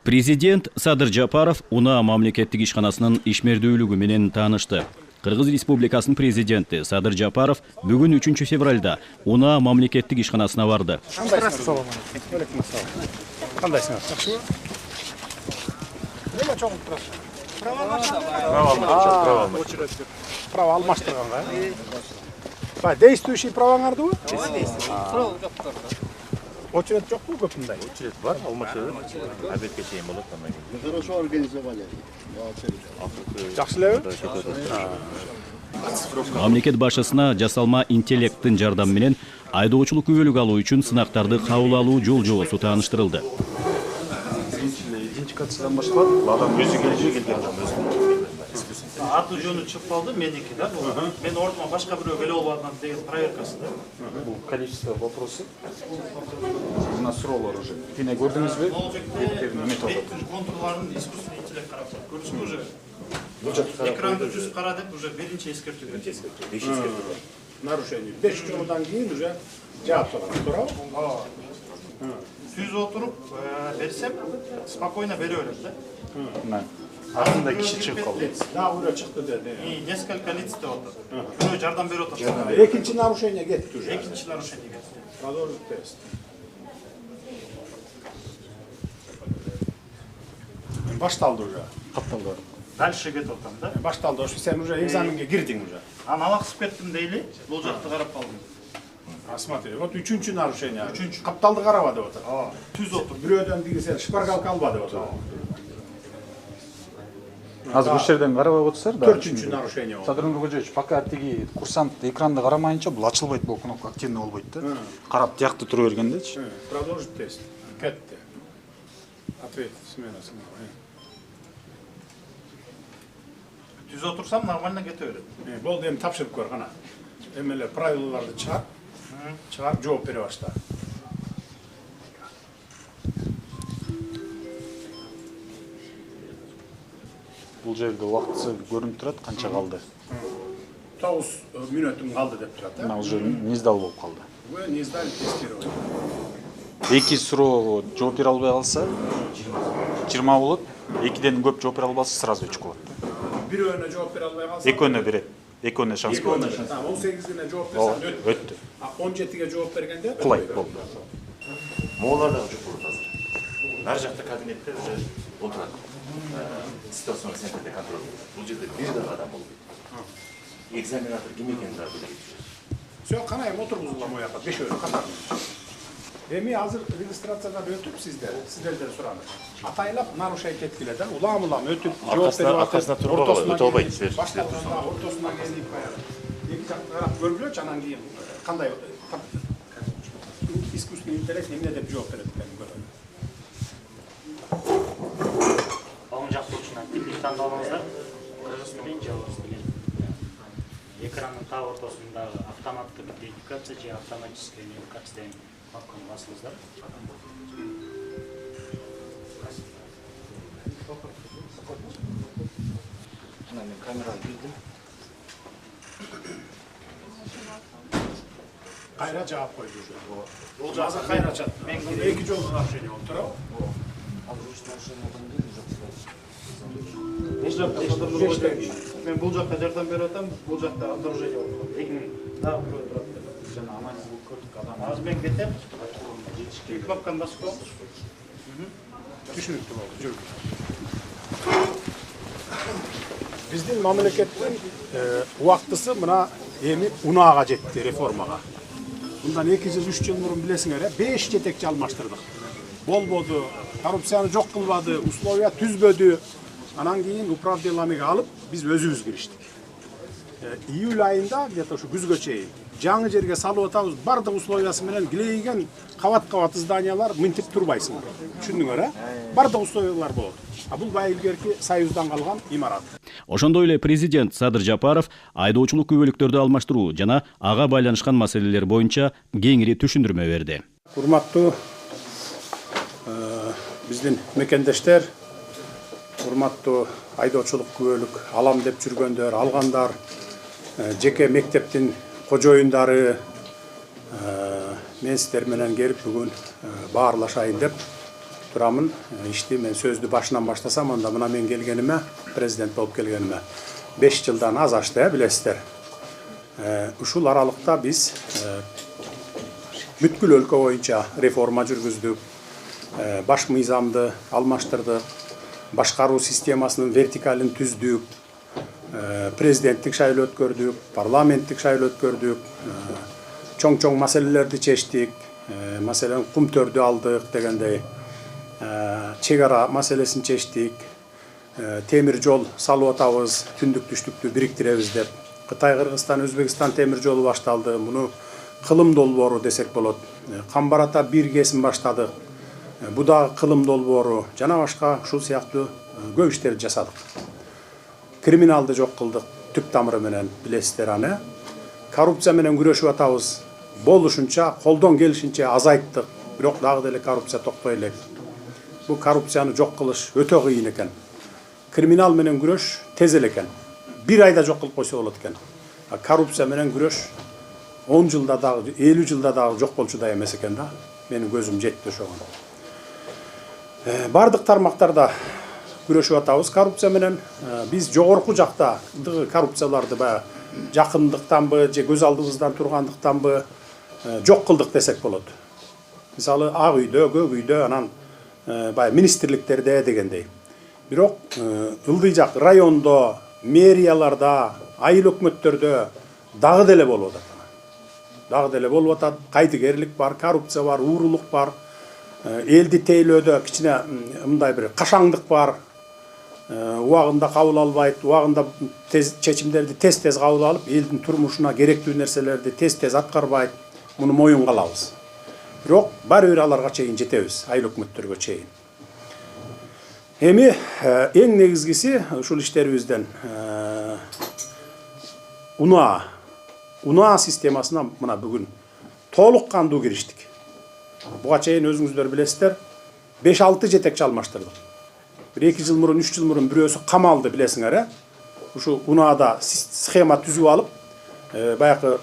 Президент Садыр Жапаров УНА мамлекеттик ишканасынын ишмердүүлүгү менен таанышты. Кыргыз Республикасынын президенти Садыр Жапаров бүгүн 3 февралда УНА мамлекеттик ишканасына барды. Права алмаштырганга. Действующий праваңарды? Очеред жокпу көпүндай? Очеред бар, алмаштырып, обедке чейин болот андан кийин. Хорошо организовали. Жакшы элеби? Мамлекет башчысына жасалма интеллекттин жардамы менен айдоочулук күбөлүк алуу үчүн сынактарды кабыл алуу жол жобосу тааныштырылды. Идентификациядан башталат, адам өзү келген адам өзү. Аты жөнү чыгып калды, меники да. Мен ордума башка бирөө келип албадым деген проверкасы да. Бул количество вопросов. У нас суроолор уже. Тине көрдүңүзбү? Беттин контурларын искусственный интеллект карап турат. Көрдүңүзбү уже? Экранды жүз кара деп уже биринчи эскертүү берди. Нарушение. 5 жолдан кийин уже жаап турат. Туурабы? Түз отуруп берсем, спокойно бере берет да. Артында киши чыгып калды. Да, уже чыкты деди. И несколько лиц деп атат. Бирөө жардам берип атат. Экинчи нарушение кетти уже. Экинчи нарушение кетти. Продолжить тест. Башталды уже. Катталды. Дальше кетип атам да. Башталды. Сен уже экзаменге кирдиң уже. Алаксып кеттим дейли, бул жакты карап калдым. Смотри, вот үчүнчү нарушение. Үчүнчү. Капталды карабады вот. Түз отуруп. Бирөөдөн бири сен шпаргалка албады вот. Азыр бул жерден карабай отурсаңар да. 4-чү нарушение болду. Садыр Нуркожоевич, пока тиги курсант экранды карамайынча бул ачылбайт, бул кнопка активный болбойт да. Карап тиякты тура бергендечи. Продолжить тест. Кетти. Ответ смена. Түз отурсам нормально кете берет. Болду, эми тапшырып көр кана. Эмеле правилаларды чыгар. Чыгарып жооп бере башла. Бул жерде убактысы көрүнүп турат, канча калды. 9 мүнөтүм калды деп турат. Мына уже низдал болуп калды. Вы не сдали тестирование. Эки суроого жооп бере албай калса 20 болот. Экиден көп жооп бере албаса сразу 3 болот. Бирөөнө жооп бере албай калса Экөөнө берет. Экөөнө шанс берет. 18-ине жооп берсең Өттү. 17-ге жооп бергенде Кулайт болду. Моолар дагы жок болот азыр. Ар жакта кабинетте уже отурат. Ситуационный центрде контроль. Бул жерде бир дагы адам болбойт. Экзаменатор ким экенин дагы билбейт. Все, канайым отургузула мояка, бешөөнү катарында. Эми азыр регистрациядан өтүп сиздерден сураны. Атайлап нарушать эткиле да, улам өтүп жооп берип Аркасына туруп өтө албайт силер. Башталганда ортосуна келип баягы. Эки жакты карап көргүлөчү, анан кийин кандай искусственный интеллект эмне деп жооп берет экенин көрөлү. Оң жақ бұрышынан типтік таңдалыңыздар. Кыргыз тілін же орыс тілін. Экранның тағы ортасындағы автоматтық идентификация же автоматическая идентификация деген кнопканы басыңыздар. Мына мен камераны билдим. Кайра жаап койду уже. Бул жаза кайра чат. Эки жолдуу нарушение болуп турабы? Мен бул жакка жардам берип атам, бул жакта обнаружение болуп калды. Дагы бирөө турат. Жана анализ болуп көрдүк адам. Азыр мен кетем. Кнопканы басып коем. Түшүнүктүү болду, жүргүз. Биздин мамлекеттин убактысы мына эми УНАга жетти, реформага. Мындан 2 жыл, 3 жыл мурун билесиңер, 5 жетекчи алмаштырдык. Болбоду, коррупцияны жок кылбады, условия түзбөдү. Анан кийин управделамиге алып, биз өзүбүз кириштик. Июль айында, где-то ушу күзгө чейин, жаңы жерге салып атабыз, бардык условиясы менен килейген кабат-кабат зданиялар мынтип турбайсың. Түшүндүңөр, бардык условиялар болот. А бул бай илгерки Союздан калган имарат. Ошондой эле президент Садыр Жапаров айдоочулук күбөлүктөрдү алмаштыруу жана ага байланышкан маселелер боюнча кеңири түшүндүрмө берди. Урматтуу биздин мекендештер, урматтуу айдоочулук күбөлүк алам деп жүргөндөр, алгандар, жеке мектептин кожоюндары, мен сиздер менен келип бүгүн баарлашайын деп турамын. Ишти мен сөздү башынан баштасам, анда мына мен келгениме, президент болуп келгениме 5 жылдан аз ашты, билесиздер. Ушул аралыкта биз бүткүл өлкө боюнча реформа жүргүздүк. Баш мыйзамды алмаштырдык, башкаруу системасынын вертикалын түздүк, президенттик шайлоо өткөрдүк, парламенттик шайлоо өткөрдүк, чоң маселелерди чечтик, маселен кумтөрдү алдык дегендей, чек ара маселесин чечтик, темир жол салып атабыз, түндүк түштүктү бириктиребиз деп. Кытай, Кыргызстан, Өзбекстан темир жолу башталды. Муну кылым долбоору десек болот. Камбарата бир кесим баштадык. Бу да кылым долбоору, жана башка ушул сыяктуу көп иштерди жасадык. Криминалды жок кылдык түп тамыры менен, билесиздер аны. Коррупция менен күрөшүп атабыз. Болушунча, колдон келишинче азайттык. Бирок дагы деле коррупция токтой элек. Бу коррупцияны жок кылыш өтө кыйын экен. Криминал менен күрөш тез эле экен. Bir ayda жок кылып койсо болот экен. Коррупция менен күрөш 10 жылда дагы, 50 жылда дагы жок болчудай эмес экен да. Менин көзүм жетти ошого. Бардык тармактарда күрөшүп атабыз коррупция менен. Биз жогорку жактагы коррупцияларды баягы жакындыктанбы, же көз алдыбыздан тургандыктанбы жок кылдык десек болот. Мисалы Ак үйдө, Көк үйдө, анан баягы министрликтерде дегендей. Бирок ылдый жак райондо, мэрияларда, айыл өкмөттөрдө дагы деле болуп атат. Дагы деле болуп атат. Кайдыгерлик бар, коррупция бар, уурулук бар. Элди тейлөөдө кичине мындай бир кашаңдык бар. Убагында кабыл албайт, убагында чечимдерди тез кабыл алып, элдин турмушуна керектүү нерселерди тез аткарбайт. Муну моюнга алабыз. Бирок баары бир аларга чейин жетебиз, айыл өкмөттөргө чейин. Эми эң негизгиси ушул иштерибизден УНА системасына мына бүгүн толук кандуу кириштик. Буга чейин өзүңүздөр билесиздер, 5-6 жетекчи алмаштырдык. 1-2 жыл мурун, 3 жыл мурун бирөөсү камалды, билесиңер, ушу УНАда схема түзүп алып, баягы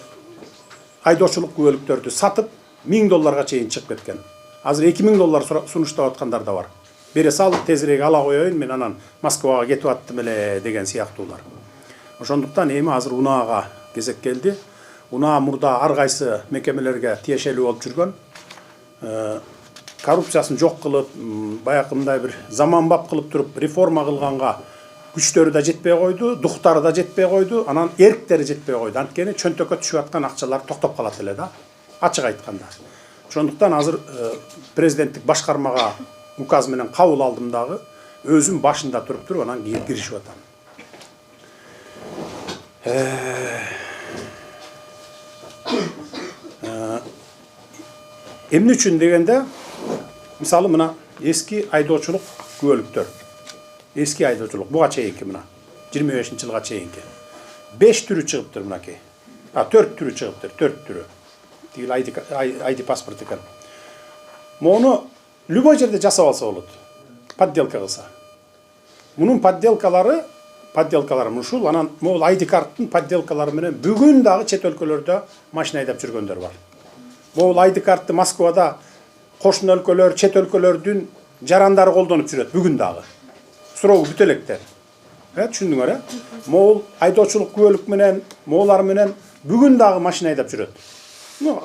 айдоочулук күбөлүктөрдү сатып, $1000 чейин чыгып кеткен. Азыр $2000 сунуштап аткандар да бар. Бере сал, тезирээк ала коеюн, мен анан Москвага кетип аттым эле деген сыяктуулар. Ошондуктан эми азыр УНАга кезек келди. УНА мурда ар кайсы мекемелерге тиешелүү болуп жүргөн. Коррупциясын жок кылып, баягы мындай бир заманбап кылып туруп реформа кылганга күчтөрү да жетпей койду, дуктары да жетпей койду, анан эрктери жетпей койду. Анткени чөнтөккө түшүп аткан акчалар токтоп калат эле да, ачык айтканда. Ошондуктан азыр президенттик башкармага указ менен кабыл алдым дагы, өзүм башында туруп анан киришип атам. Эмне үчүн дегенде, мисалы мына эски айдоочулук күбөлүктөр. Эски айдоочулук буга чейинки мына 25-жылга чейинки 5 түрү чыгыптыр мынакей. 4 түрү чыгыптыр, 4 түрү. Тигил ID паспорт экен. Мону любой жерде жасап алса болот. Подделка кылса. Мунун подделкалары ушул, анан могул ID карттын подделкалары менен бүгүн дагы чет өлкөлөрдө машина айдап жүргөндөр бар. Могул ID картты Москвада кошун өлкөлөр, чет өлкөлөрдүн жарандары колдонуп жүрөт бүгүн дагы. Суроо бүтө электер. Түшүндүңөр, могул айдоочулук күбөлүк менен, моулар менен бүгүн дагы машина айдап жүрөт.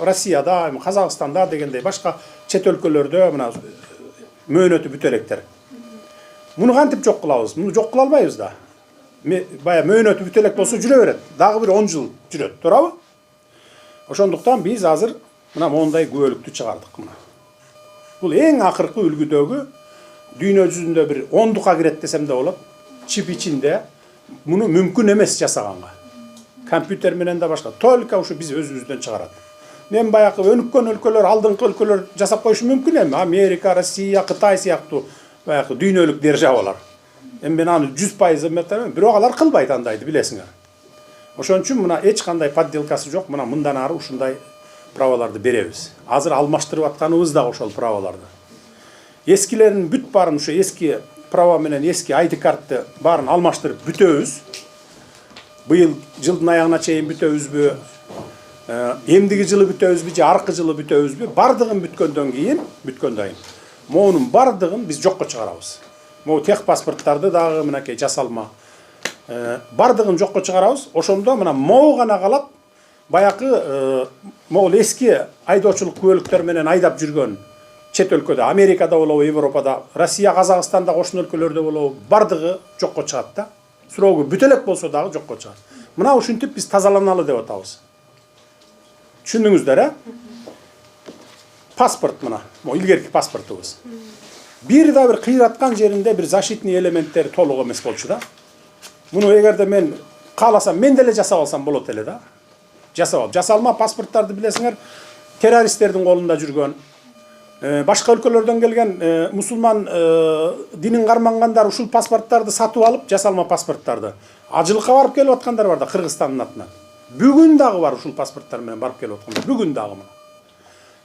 Россияда, Казакстанда дегендей башка чет өлкөлөрдө мына мөөнөтү бүтө электер. Муну кантип жок кылабыз? Муну жок кыла албайбыз да. Бая мөөнөтү бүтө элек болсо жүрө берет. Дагы бир 10 жыл жүрөт, туурабы? Ошондуктан биз азыр мына мондай күбөлүктү чыгардык мына. Бул эң акыркы үлгүдөгү дүйнө жүзүндө бир 10-дукка кирет десем да болот. Чип ичинде муну мүмкүн эмес жасаганга. Компьютер менен да башка. Только ушу биз өзүбүздөн чыгарат. Мен баягы өнүккөн өлкөлөр, алдыңкы өлкөлөр жасап коюшу мүмкүн эми. Америка, Россия, Кытай сыяктуу баягы дүйнөлүк державалар. Эми мен аны 100% эметемин, бирок алар кылбайт андайды, билесиңер. Ошон үчүн мына эч кандай подделкасы жок. Мына мындан ары ушундай праваларды беребиз. Азыр алмаштырып атканыбыз да ошол праваларды. Эскилерин бүт барын ушу эски права менен эски ID картты барын алмаштырып бүтөбүз. Быйыл жылдын аягына чейин бүтөбүзбү? Эмдиги жылы бүтөбүзбү же аркы жылы бүтөбүзбү? Бардыгын бүткөндөн кийин Моунун бардыгын биз жокко чыгарабыз. Могу тех паспорттарды дагы мынакей жасалма. Бардыгын жокко чыгарабыз. Ошондо мына могу гана калат. Баякы могул эски айдоочулук күбөлүктөр менен айдап жүргөн чет өлкөдө, Америкада болобу, Европада, Россия, Казакстанда, кошун өлкөлөрдө болобу, бардыгы жокко чыгат да. Срогу бүтө элек болсо дагы жокко чыгат. Мына ушинтип биз тазаланалы деп атабыз. Түшүндүңүздөр, Паспорт мына, илгерки паспортубуз. Бир да бир кыйраткан жеринде бир защитный элементтери толук эмес болчу да. Муну эгерде мен кааласам, мен деле жасап алсам болот эле да. Жасалма паспорттарды билесиңер, террористтердин колунда жүргөн, башка өлкөлөрдөн келген мусулман динин кармангандар ушул паспорттарды сатып алып, жасалма паспорттарды ажылыкка барып келип аткандар бар да, Кыргызстандын атынан. Бүгүн дагы бар ушул паспорттар менен барып келип аткандар. Бүгүн дагы мына.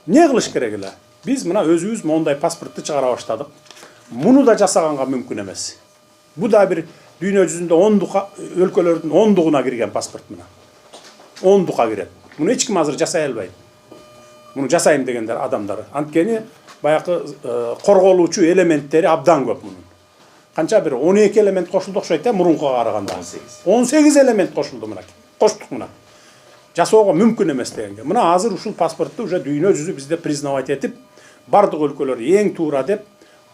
Не кылыш керек эле? Биз мына өзүбүз мондай паспортты чыгара баштадык. Муну да жасаганга мүмкүн эмес. Бу да бир дүйнө жүзүндө 10 өлкөлөрдүн 10-дугуна кирген паспорт мына. 10-дуга кирет. Муну эч ким азыр жасай албайт. Муну жасайм дегендер адамдар. Анткени баякы корголуучу элементтери абдан көп мунун. Канча бир 12 элемент кошулду окшойт да мурункуга караганда. 18 элемент кошулду мына. Коштук мына. Жасоого мүмкүн эмес дегенге. Мына азыр ушул паспортту уже дүйнө жүзү бизде признавать этип, бардык өлкөлөр эң туура деп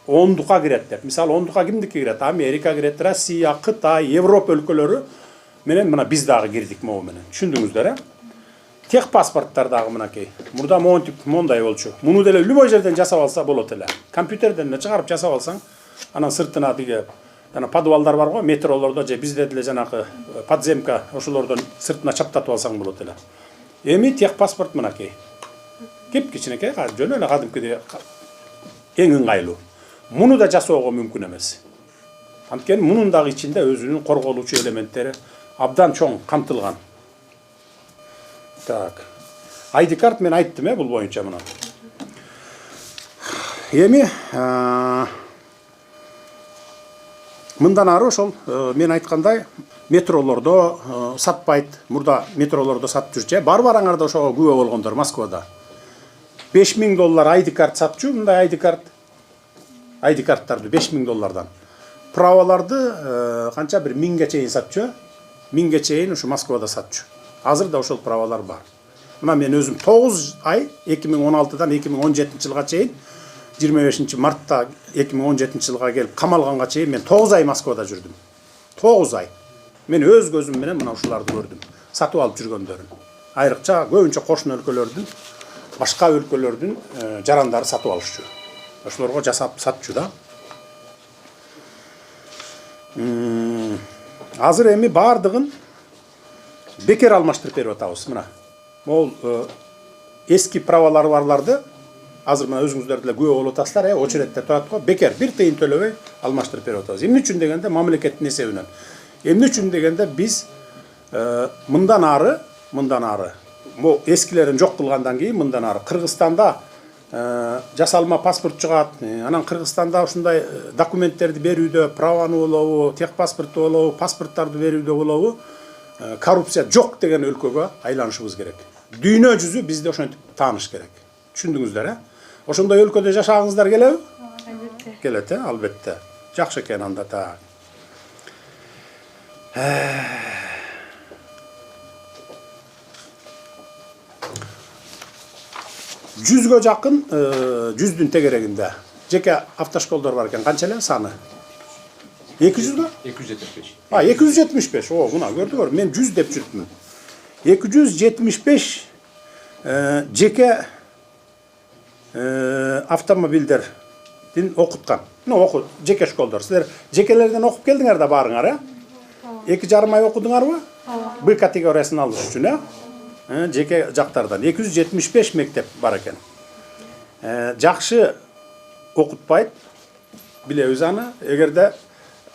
10-дуга кирет деп. Мисалы 10-дуга кимдики кирет? Америка кирет, Россия, Кытай, Европа өлкөлөрү менен мына биз дагы кирдик могу менен. Түшүндүңүздөр, Тех паспорттар дагы мынакей. Мурда монтип мондай болчу. Муну деле любой жерден жасап алса болот эле. Компьютерден эле чыгарып жасап алсаң, анан сыртына диге подвалдар бар го, метролордо же бизде деле жанакы подземка ошолордон сыртына чаптатып алсаң болот эле. Эми тех паспорт мынакей. Кеп-кичинекей, жөн эле кадимкидей эң ыңгайлуу. Муну да жасоого мүмкүн эмес. Анткени мунун дагы ичинде өзүнүн корголуучу элементтери абдан чоң камтылган. Так. ID карт мен айттым, бул боюнча мына. Эми мындан ары ошол мен айткандай метролордо сатпайт. Мурда метролордо сатып жүрчү. Бар-бараңар да ошого күбө болгондор Москвада. $5000 ID карт сатчу, мындай ID карттарды $5000. Праваларды канча бир 1000ге чейин сатчу. 1000ге чейин ушу Москвада сатчу. Азыр да ошол правалар бар. Мына мен өзүм 9 ай 2016-дан 2017-жылга чейин 25 мартта 2017-жылга келип камалганга чейин мен 9 ай Москвада жүрдүм. 9 ай. Мен өз көзүм менен мына ушуларды көрдүм. Сатып алып жүргөндөрүн. Айрыкча көбүнчө кошун өлкөлөрдүн, башка өлкөлөрдүн жарандары сатып алышчу. Ошолорго жасап сатчу да. Азыр эми бардыгын бекер алмаштырып берип атабыз мына. Могул эски правалары барларды азыр мына өзүңүздөр деле күбө болуп атасыздар, очередте турат го, бекер бир тыйын төлөбөй алмаштырып берип атабыз. Эмне үчүн дегенде мамлекеттин эсебинен. Эмне үчүн дегенде биз мындан ары, могу эскилерин жок кылгандан кийин мындан ары Кыргызстанда жасалма паспорт чыгат, анан Кыргызстанда ушундай документтерди берүүдө, праваны болобу, тех паспортту болобу, паспорттарды берүүдө болобу, коррупция жок деген өлкөгө айланышыбыз керек. Дүйнө жүзү бизди ошентип тааныш керек. Түшүндүңүздөр, Ошондой өлкөдө жашагыңыздар келеби? Албетте. Келет, албетте. Жакшы экен анда та. Жүзгө жакын, жүздүн тегерегинде жеке автошколдор бар экен. Канча эле саны? 200 275. 275. О, мына көрдүңөр, мен 100 деп жүрүпмүн. 275 жеке автомобилдердин окуткан. Мына жеке школдор. Силер жекелерден окуп келдиңер да барыңар, 2,5 ай окудуңарбы? Б категориясын алыш үчүн, жеке жактардан 275 мектеп бар экен. Жакшы окутпайт, билебиз аны. Эгерде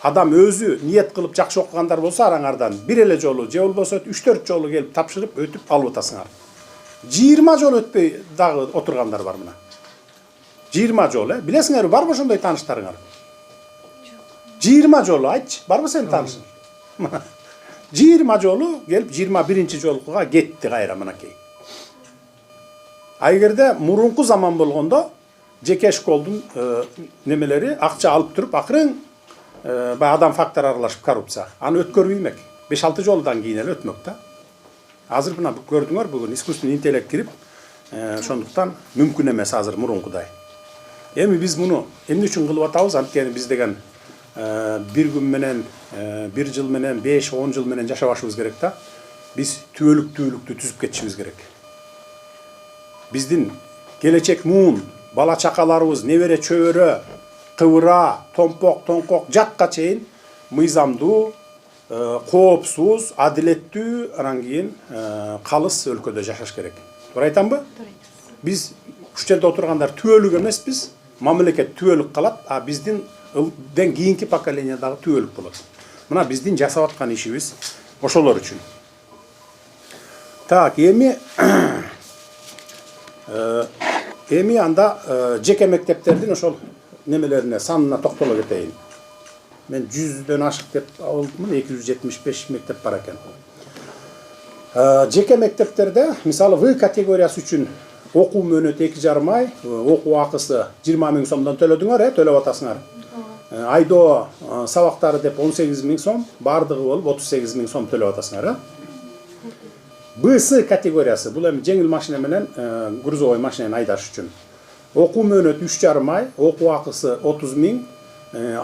адам өзү ниет кылып жакшы окугандар болсо, араңардан бир эле жолу, же болбосо 3-4 жолу келип тапшырып өтүп алып атасыңар. 20 жол өтпөй дагы отургандар бар мына. 20 жол, билесиңерби, барбы ошондой тааныштарыңар? 20 жолу айтчы, барбы сен таанышың? 20 жолу келип 21-чи жолкуга кетти кайра мынакей. Эгерде мурунку заман болгондо жеке школдун немелери акча алып туруп акырын баягы адам фактор аралашып коррупция. Аны өткөрбөймек. 5-6 жолдан кийин эле өтмөк да. Азыр мына көрдүңөр бүгүн искусственный интеллект кирип, ошондуктан мүмкүн эмес азыр мурункудай. Эми биз муну эмне үчүн кылып атабыз? Анткени биз деген бир күн менен, бир жыл менен, 5-10 жыл менен жашабашыбыз керек да. Биз түбөлүктүү түзүп кетишибиз керек. Биздин келечек муун, бала чакаларыбыз, небере чөбөрө, кыбыра, томпок, тоңкок жакка чейин мыйзамдуу, коопсуз, адилеттүү, анан кийин калыс өлкөдө жашаш керек. Туура айтамбы? Биз ушул жерде отургандар түбөлүк эмеспиз, мамлекет түбөлүк калат, а биздин ден кийинки поколение дагы түбөлүк болот. Мына биздин жасап аткан ишибиз ошолор үчүн. Так, эми анда жеке мектептердин ошол немелерине, санына токтоло кетейин. Мен 100дөн ашык деп алдымын, 275 мектеп бар экен. Жеке мектептерде, мисалы В категориясы үчүн окуу мөөнөтү 2,5 ай, окуу акысы 20 000 сомдон төлөдүңөр, төлөп атасыңар. Айдоо сабактары деп 18 000 сом, бардыгы болуп 38 000 сом төлөп атасыңар. Б-С категориясы, бул эми жеңил машина менен грузовой машинаны айдаш үчүн. Окуу мөөнөтү 3,5 ай, окуу акысы 30 000,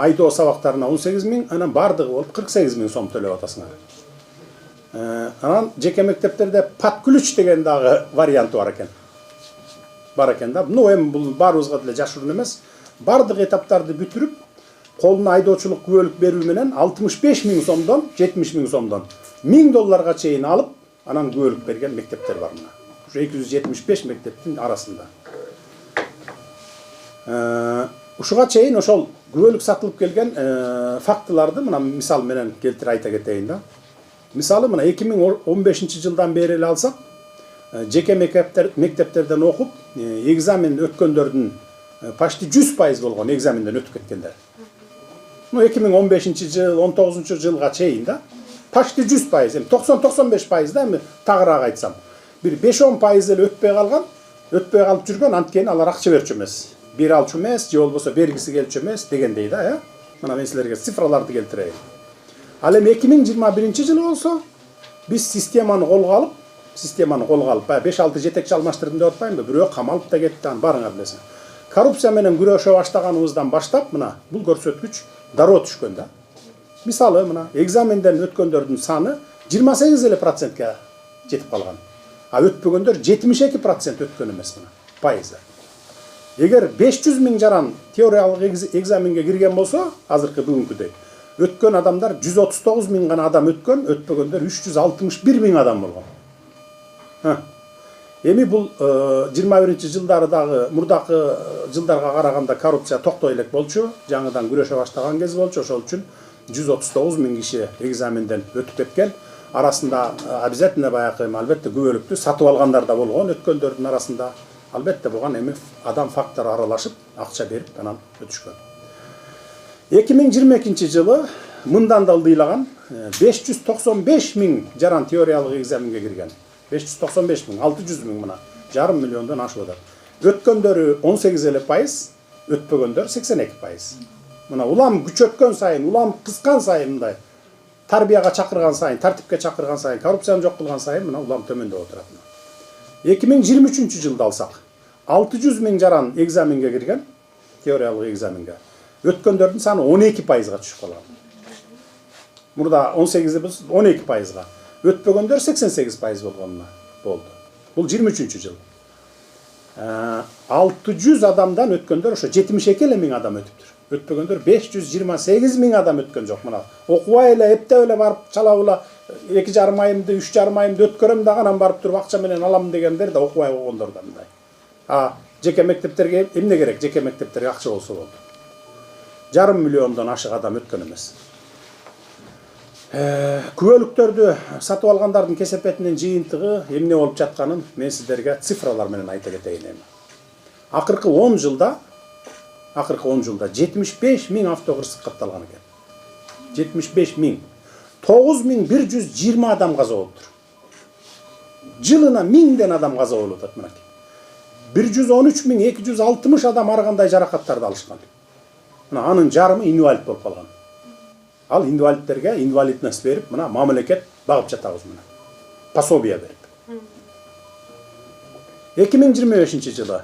айдоо сабактарына 18 000, анан бардыгы болуп 48 000 сом төлөп атасыңар. Анан жеке мектептерде подключ деген дагы варианты бар экен. Да. Ну эми бул баарыбызга деле жашыруун эмес. Бардык этаптарды бүтүрүп, колуна айдоочулук күбөлүк берүү менен 65 000 сомдон 70 000 сомдон $1000 чейин алып, анан күбөлүк берген мектептер бар мына. Ушу 275 мектептин арасында. Ушуга чейин ошол күбөлүк сатылып келген фактыларды мына мисал менен келтирип айта кетейин да. Мисалы мына 2015 жылдан бери эле алсак, жеке мектептерден окуп, экзамен өткөндөрдүн почти 100% болгон экзаменден өтүп кеткендер. Ну 2015 жыл, 19 жылга чейин да, почти 100%, эми 90-95% да, эми тагыраак айтсам. Бир 5-10% эле өтпөй калып жүргөн, анткени алар акча берчү эмес. Бир алчу эмес, же болбосо бергиси келчү эмес дегендей да, Мына мен силерге цифраларды келтирейин. Ал эми 2021 жылы болсо, биз системаны колго алып, 5-6 жетекчи алмаштырдым деп атпаймынбы? Бирөө камалып да кетти, аны барыңар билесиң. Коррупция менен күрөшө баштаганыбыздан баштап, мына бул көрсөткүч дароо түшкөн да. Мисалы мына экзаменден өткөндөрдүн саны 28% жетип калган. А өтпөгөндөр 72% өткөн эмес мына, пайызы. Эгер 500 000 жаран теориялык экзаменге кирген болсо, азыркы бүгүнкүдөй, өткөн адамдар 139 000 гана адам өткөн, өтпөгөндөр 361 000 адам болгон. Эми бул 21 жылдары дагы мурдакы жылдарга караганда коррупция токтой элек болчу, жаңыдан күрөшө баштаган кез болчу, ошол үчүн 139 000 киши экзаменден өтүп кеткен. Арасында обязательно баягы албетте күбөлүктү сатып алгандар да болгон, өткөндөрдүн арасында албетте болгон, эми адам фактору аралашып, акча берип анан өтүшкөн. 2022 жылы мындан да ылдыйлаган 595 000 жаран теориялык экзаменге кирген. 595 000, 600 000 мына, жарым миллиондон ашып атат. Өткөндөрү 18%, өтпөгөндөр 82%. Мына улам күчөткөн сайын, улам кыскан сайын мындай тарбияга чакырган сайын, тартипке чакырган сайын, коррупцияны жок кылган сайын мына улам төмөндөп отурат. 2023 жылда алсак, 600 000 жаран экзаменге кирген, теориялык экзаменге. Өткөндөрдүн саны 12%га түшүп калган. Мурда 18 12%га. Өтпөгөндөр 88% болгонуна болду. Бул 23 жыл. 600 адамдан өткөндөр ошо 72 000 адам өтүптүр. Өтпөгөндөр 528 000 адам өткөн жок мына. Окубай эле, эптеп эле барып чалабыла 2,5 айымды, 3,5 айымды өткөрөм дагы анан барып туруп акча менен алам дегендер да окубай болгондор да мындай. Жеке мектептерге эмне керек? Жеке мектептерге акча болсо болду. Жарым миллиондон ашык адам өткөн эмес. Күбөлүктөрдү сатып алгандардын кесепетинин жыйынтыгы эмне болуп жатканын мен сиздерге цифралар менен айта кетейин эми. Акыркы 10 жылда 75 000 автокырсык катталган экен. 75 000. 9120 адам каза болуптур. Жылына 1000ден адам каза болуп атат мынакей. 113.260 адам ар кандай жаракаттарды алышкан. Мына анын жарымы инвалид болуп калган. Ал инвалидтерге инвалидность берип, мына мамлекет багып жатабыз мына. Пособие берип. 2025 жылы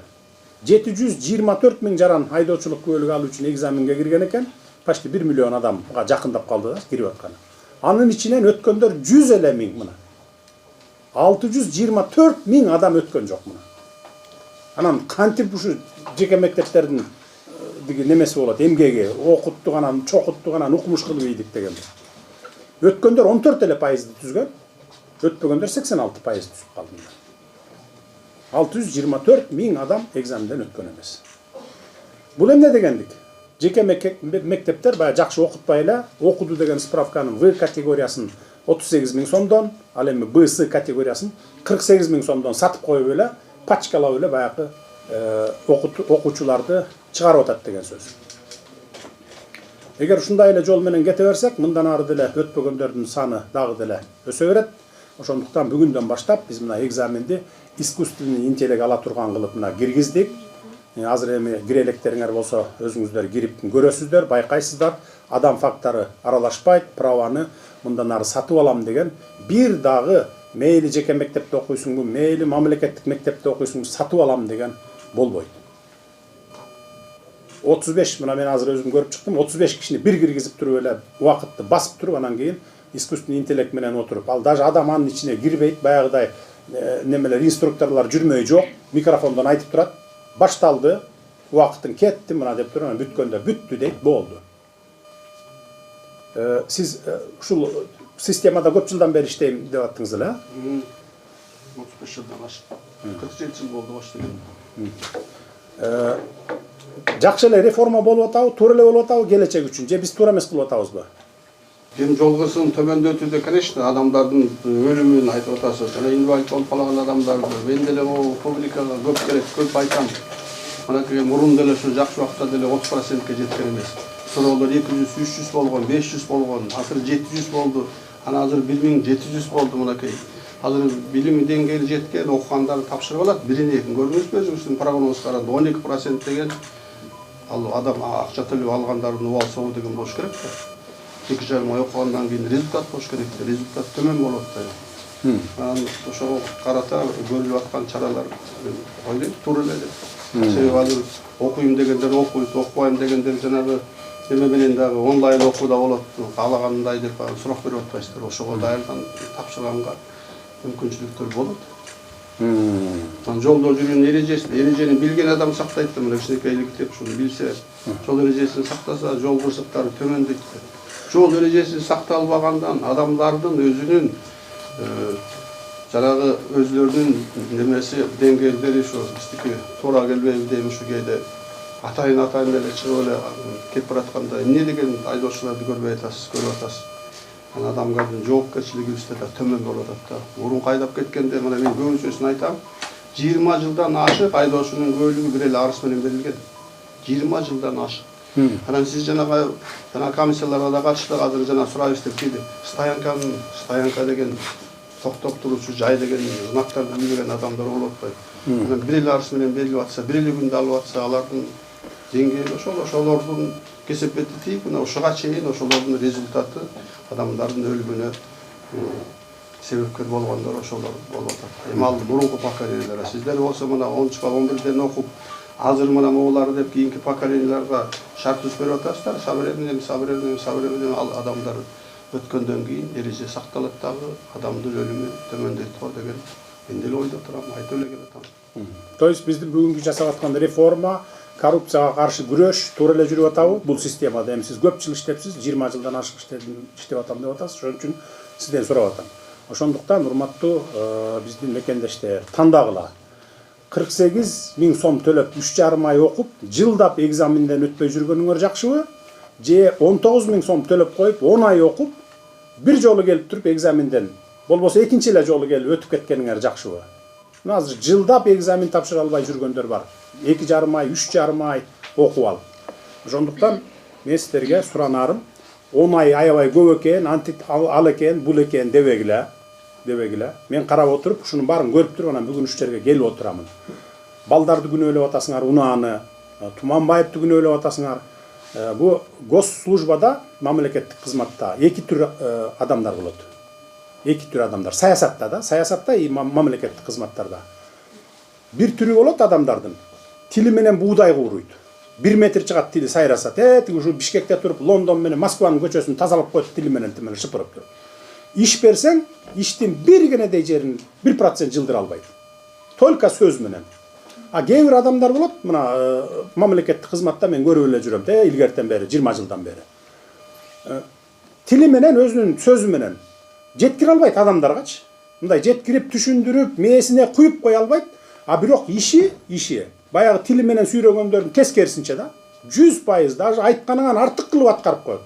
724 миң жаран айдоочулук куәлүгү алуу үчүн экзаменге кирген экен. Почти 1 миллион адамга жакындап калды да кирип атканы. Анын ичинен өткөндөр 100 эле миң мына. 624 миң адам өткөн жок мына. Анан кантип ушу жеке мектептердин немеси болот, эмгеги, окуттук анан чокуттук анан укмуш кылып ийдик деген. Өткөндөр 14 эле пайызды түзгөн, өтпөгөндөр 86% түзүп калды. 624 миң адам экзаменден өткөн эмес. Бул эмне дегендик? Жеке мектептер баягы жакшы окутпай эле, окуду деген справканын В категориясын 38 миң сомдон, ал эми БС категориясын 48 миң сомдон сатып коюп эле, пачкалап эле баягы окуучуларды чыгарып атат деген сөз. Эгер ушундай эле жол менен кете берсек, мындан ары деле өтпөгөндөрдүн саны дагы деле өсө берет. Ошондуктан бүгүндөн баштап биз мына экзаменди искусственный интеллект ала турган кылып мына киргиздик. Азыр эми кире электериңер болсо өзүңүздөр кирип көрөсүздөр, байкайсыздар. Адам фактары аралашпайт, праваны мындан ары сатып алам деген бир дагы мейли жеке мектепте окуйсуңбу, мейли мамлекеттик мектепте окуйсуңбу, сатып алам деген болбойт. 35 мына мен азыр өзүм көрүп чыктым, 35 кишини бир киргизип туруп эле убакытты басып туруп анан кийин искусственный интеллект менен отуруп, ал даже адам анын ичине кирбейт, баягыдай немелер инструкторлор жүрмөй жок, микрофондон айтып турат. Башталды, убакытың кетти мына деп туруп, бүткөндө бүттү дейт, болду. Сиз ушул системада көп жылдан бери иштейм деп аттыңыз эле, 35 жылдан ашык. 47 жыл болду баштаган. Жакшы эле реформа болуп атабы, туура эле болуп атабы келечек үчүн, же биз туура эмес кылып атабызбы? Кем жолгосун төмөндөтүүдө, конечно, адамдардын өлүмүн айтып атасыз. Жана инвалид болуп калган адамдарды мен деле могу публикага көп керек, көп айтам. Анакей мурун деле ушу жакшы убакта деле 30%ке жеткен эмес. Суроолор 200-300 болгон, 500 болгон, азыр 700 болду. Ана азыр 1700 болду мынакей. Азыр билим деңгээли жеткен окугандар тапшырып алат. Бирин экин көрдүңүзбү өзүңүздүн прогнозго карап 12% деген ал адам акча төлөп алгандардын убал соо деген болуш керек да. 2,5 ай окугандан кийин результат болуш керек да. Результат төмөн болот да. Анан ошого карата көрүлүп аткан чаралар ойлойм туура эле деп. Себеби азыр окуйм дегендер окуйт, окубайм дегендер жанагы эме менен дагы онлайн окууда болот. Каалагандай деп сурак берип атпайсыздар. Ошого даярдан тапшырганга мүмкүнчүлүктөр болот. Жолдо жүргөн эрежени билген адам сактайт да, мына кичинекейлик деп ушуну билсе, жол эрежесин сактаса, жол кырсыктары төмөндөйт. Жол эрежеси сакталбагандан адамдардын өзүнүн жанагы өзлөрүнүн немеси деңгээлдери ушу биздики туура келбейби дейм, ушу кээде атайын эле чыгып эле кетип баратканда эмне деген айдоочуларды көрбөй атасыз, көрүп атасыз. Адамдардын жоопкерчилигибизде да төмөн болуп атат да. Мурун кайдап кеткенде мына мен көбүнчөсүн айтам. 20 жылдан ашык айдоочунун көөлүгү бир эле арыз менен берилген. 20 жылдан ашык. Анан сиз жанагы комиссияларга да катыштык, азыр жана сурайбыз деп кийди. Стоянка деген токтоп туруучу жай деген знактарды билбеген адамдар болуп атпайбы. Анан бир эле арыз менен берилип атса, бир эле күндө алып атса, алардын деңгээли ошолордун кесепети тийип, мына ушуга чейин ошолордун результаты адамдардын өлүмүнө себепкер болгондор ошолор болуп атат. Эми ал мурунку поколениялар. Сиздер болсо мына 10-га 11ден окуп, азыр мына могулар деп кийинки поколенияларга шарт түзүп берип атасыздар. Сабыр менен ал адамдар өткөндөн кийин эреже сакталат дагы, адамдын өлүмү төмөндөйт го деген мен деле ойдо турам, айтып эле келатам. То есть биздин бүгүнкү жасап аткан реформа, коррупцияга каршы күрөш туура эле жүрүп атабы? Бул системада эми сиз көп жыл иштепсиз, 20 жылдан ашык иштеп атам деп атасыз. Ошон үчүн сизден сурап атам. Ошондуктан урматтуу биздин мекендештер тандагыла. 48 миң сом төлөп 3,5 ай окуп, жылдап экзаменден өтпөй жүргөнүңөр жакшыбы? Же 19 миң сом төлөп коюп, 10 ай окуп, бир жолу келип туруп экзаменден, болбосо экинчи эле жолу келип өтүп кеткениңер жакшыбы? Мына азыр жылдап экзамен тапшыра албай жүргөндөр бар. 2,5 ай, 3,5 ай окуп алып. Ошондуктан мен сиздерге суранарым, 10 ай аябай көп экен, ал экен, бул экен дебегиле. Мен карап отуруп, ушунун баарын көрүп туруп, анан бүгүн ушул жерге келип отурамын. балдарды күнөөлөп атасыңар, унааны, Туманбаевты күнөөлөп атасыңар. Бу госслужбада, мамлекеттик кызматта эки түр адамдар болот. Эки түр адамдар. Саясатта и мамлекеттик кызматтарда. Бир түрү болот адамдардын. Тили менен буудай кууруйт. 1 метр чыгат тили сайраса, тиги ушу Бишкекте туруп, Лондон менен Москванын көчөсүн тазалап коет тили менен шыпырып туруп. Иш берсең, иштин бир генедей жерин 1% жылдыра албайт. Только сөз менен. А кээ бир адамдар болот, мына мамлекеттик кызматта мен көрүп эле жүрөм, илгертен бери, 20 жылдан бери. Тили менен, өзүнүн сөзү менен жеткире албайт адамдаргачы. Мындай жеткирип, түшүндүрүп, мээсине куюп кое албайт. А бирок иши баягы тили менен сүйрөгөндөрдүн тескерисинче да, 100%, даже айтканыңан артык кылып аткарып коет.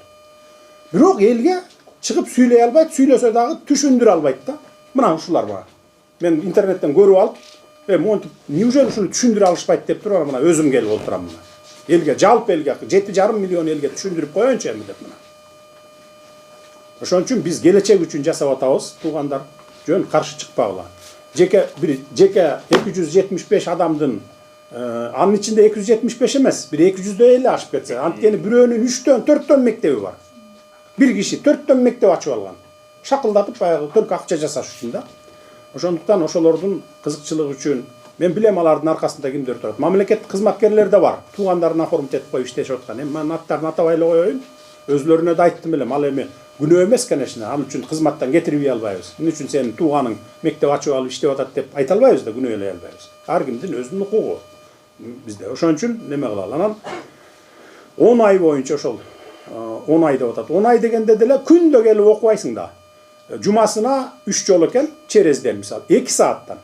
Бирок элге чыгып сүйлөй албайт, сүйлөсө дагы түшүндүрө албайт да. Мына ушулар бар. Мен интернеттен көрүп алып, монтип, неужели ушуну түшүндүрө алышпайт деп туруп, мына өзүм келип отурам мына. Элге, жалпы элге 7,5 миллион элге түшүндүрүп коеюнчу эми деп мына. Ошон үчүн биз келечек үчүн жасап атабыз, туугандар, жөн каршы чыкпагыла. Жеке 275 адамдын, анын ичинде 275 эмес, бир 200 эле ашып кетсе, анткени бирөөнүн 3төн 4төн мектеби бар. Бир киши 4төн мектеп ачып алган. Шакылдатып баягы только акча жасаш үчүн да. Ошондуктан ошолордун кызыкчылыгы үчүн мен билем алардын аркасында кимдер турат. Мамлекеттик кызматкерлер да бар. Туугандарын оформить этип коюп иштешип аткан. Эми мен аттарын атабай эле коеюн. Өзлөрүнө да айттым элем. Ал эми күнөө эмес, конечно. Ал үчүн кызматтан кетирбей албайбыз. Эмне үчүн сенин тууганың мектеп ачып алып иштеп атат деп айта албайбыз да, күнөөлөй албайбыз. Ар кимдин өзүнүн укугу. Бизде ошон үчүн неме кылалы. Анан 10 ай боюнча ошол 10 ай деп атат. 10 ай дегенде деле күндө келип окубайсың да. Жумасына 3 жолу экен, черезден мисалы 2 сааттан.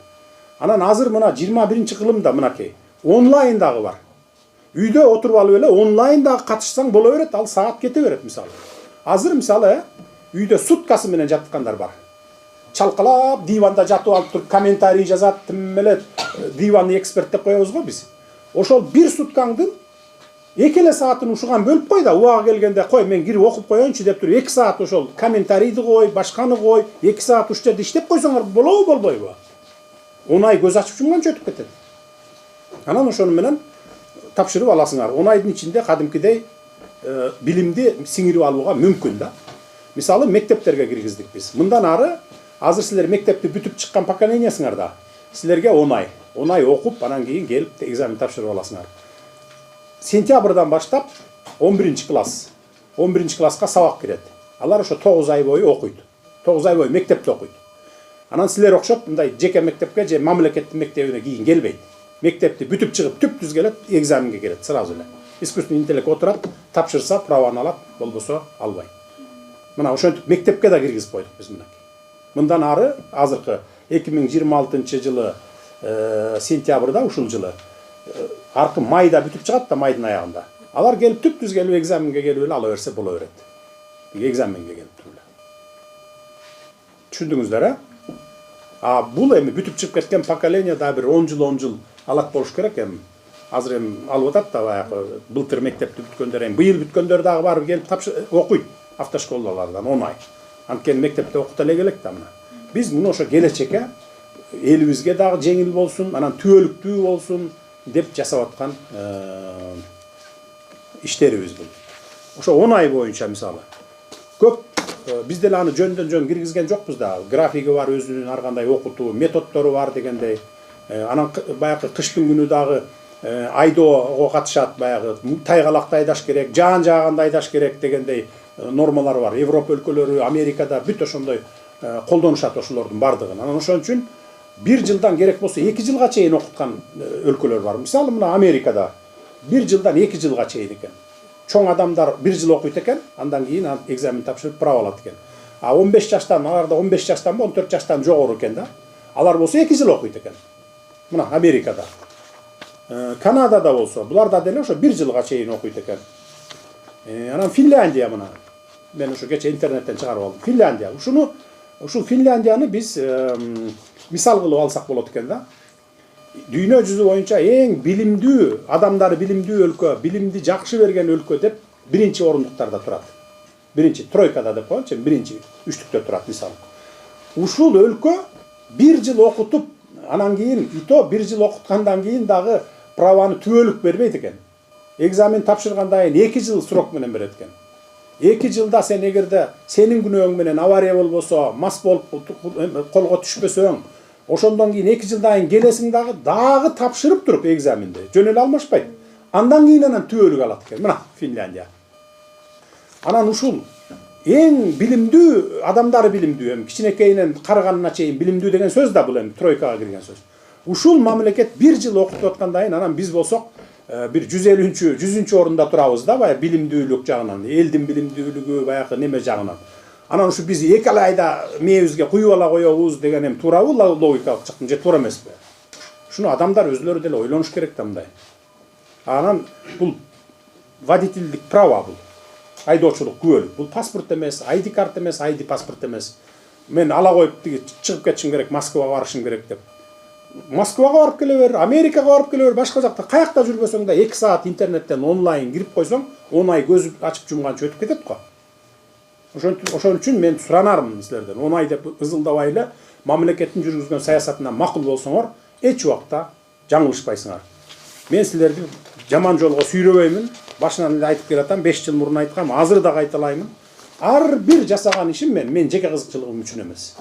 Анан азыр мына 21 кылымда мынакей онлайн дагы бар. Үйдө отуруп алып эле онлайн дагы катышсаң боло берет, ал саат кете берет мисалы. Азыр мисалы үйдө суткасы менен жаткандар бар. Чалкалап диванда жатып алып туруп комментарий жазат, тим эле диванный эксперт деп коебуз го биз. Ошол бир суткаңдын 2 саатын ушуган бөлүп кой да, убагы келгенде кой мен кирип окуп коеюнчу деп туруп 2 саат ошол комментарийди кой, башканы кой, 2 саат ушул жерде иштеп койсоңор болобу болбойбу? 10 ай көз ачып жумганча өтүп кетет. Анан ошону менен тапшырып аласыңар. 10 айдын ичинде кадимкидей билимди сиңирип алууга мүмкүн да. Мисалы мектептерге киргиздик биз. Мындан ары азыр силер мектепти бүтүп чыккан поколениесиңар да. Силерге 10 ай. 10 ай окуп, анан кийин келип экзамен тапшырып аласыңар. Сентябрдан баштап 11 класс. 11 класска сабак кирет. Алар ошо 9 ай бою окуйт. 9 ай бою мектепте окуйт. Анан силер окшоп мындай жеке мектепке же мамлекеттик мектебине кийин келбейт. Мектепти бүтүп чыгып түп-түз келет, экзаменге келет сразу эле. Искусственный интеллект отурат, тапшырса праваны алат, болбосо албайт. Мына ошентип мектепке да киргизип койдук биз мынакей. Мындан ары азыркы 2026-жылы сентябрда ушул жылы аркы майда бүтүп чыгат да, майдын аягында. Алар келип түп-түз келип экзаменге келип эле ала берсе боло берет. Экзаменге келип туруп эле. Түшүндүңүздөр, а бул эми бүтүп чыгып кеткен поколение да бир 10 жыл алат болуш керек эми. Азыр эми алып атат да баягы былтыр мектепти бүткөндөр, эми быйыл бүткөндөр дагы барып келип окуйт автошколалардан 10 ай. Анткени мектепте окута эле келек да мына. Биз муну ошо келечекке элибизге дагы жеңил болсун, анан түбөлүктүү болсун деп жасап аткан иштерибиз бул. Ошо 10 ай боюнча мисалы көп биз деле аны жөндөн киргизген жокпуз да. Графиги бар, өзүнүн ар кандай окутуу методдору бар дегендей. Анан баягы кыштын күнү дагы айдоого катышат, баягы тайгалакты айдаш керек, жаан жааганда айдаш керек дегендей нормалар бар. Европа өлкөлөрү, Америкада бүт ошондой колдонушат ошолордун бардыгын. Анан ошон үчүн 1 жылдан керек болсо 2 жылга чейин окуткан өлкөлөр бар. Мисалы мына Америкада 1 жылдан 2 жылга чейин экен. Чоң адамдар 1 жыл окуйт экен, андан кийин экзамен тапшырып права алат экен. А 15 жаштан, аларда 15 жаштан 14 жаштан жогору экен да. Алар болсо 2 жыл окуйт экен. Мына Америкада. Канадада болсо, буларда деле ошо 1 жылга чейин окуйт экен. Анан Финляндия мына. Мен ошо кече интернеттен чыгарып алдым. Финляндия. Ушул Финляндияны биз мисал кылып алсак болот экен да. Дүйнө жүзү боюнча эң билимдүү, адамдары билимдүү өлкө, билимди жакшы берген өлкө деп 1-чи орундуктарда турат. 1-чи тройкада деп коёчу, 1-чи үчтүктө турат мисалы. Ушул өлкө 1 жыл окутуп Анан кийин ито 1 жыл окуткандан кийин дагы праваны түбөлүк бербейт экен. Экзамен тапшыргандан кийин 2 жыл срок менен берет экен. 2 жылда сен эгерде сенин күнөөң менен авария болбосо, мас болуп колго түшпөсөң, ошондон кийин 2 жылдан кийин келесиң дагы тапшырып туруп экзаменди. Жөн эле алмашпайт. Андан кийин анан түбөлүк алат экен. Мына Финляндия. Анан ушул эң билимдүү адамдары билимдүү, эми кичинекейинен карыганына чейин билимдүү деген сөз да бул эми тройкага кирген сөз. Ушул мамлекет 1 жыл окутуп аткандан кийин анан биз болсок бир 150-100 орунда турабыз да, баягы билимдүүлүк жагынан, элдин билимдүүлүгү баягы неме жагынан. Анан ушу биз 2 айда мээбизге куюп ала коебуз деген эми туурабы логикалык жактан же туура эмеспи? Шуну адамдар өзлөрү деле ойлонуш керек да мындай. Анан бул водительдик право бул. Айдоочулук күбөлүк. Бул паспорт эмес, ID карта эмес, ID паспорт эмес. Мен ала коюп тиги чыгып кетишим керек, Москвага барышым керек деп. Москвага барып келе бер, Америкага барып келе бер, башка жакта каякта жүрбөсөң да 2 саат интернеттен онлайн кирип койсоң, 10 ай көз ачып жумганча өтүп кетет го. Ошон үчүн мен суранармын силерден. 10 ай деп ызылдабай эле мамлекеттин жүргүзгөн саясатына макул болсоңор, эч убакта жаңылышпайсыңар. Мен силерди жаман жолго сүйрөбөймүн. Башынан эле айтып келатам, 5 жыл мурун айткам, азыр да кайталаймын. Ар бир жасаган ишим мен жеке кызыкчылыгым үчүн эмес.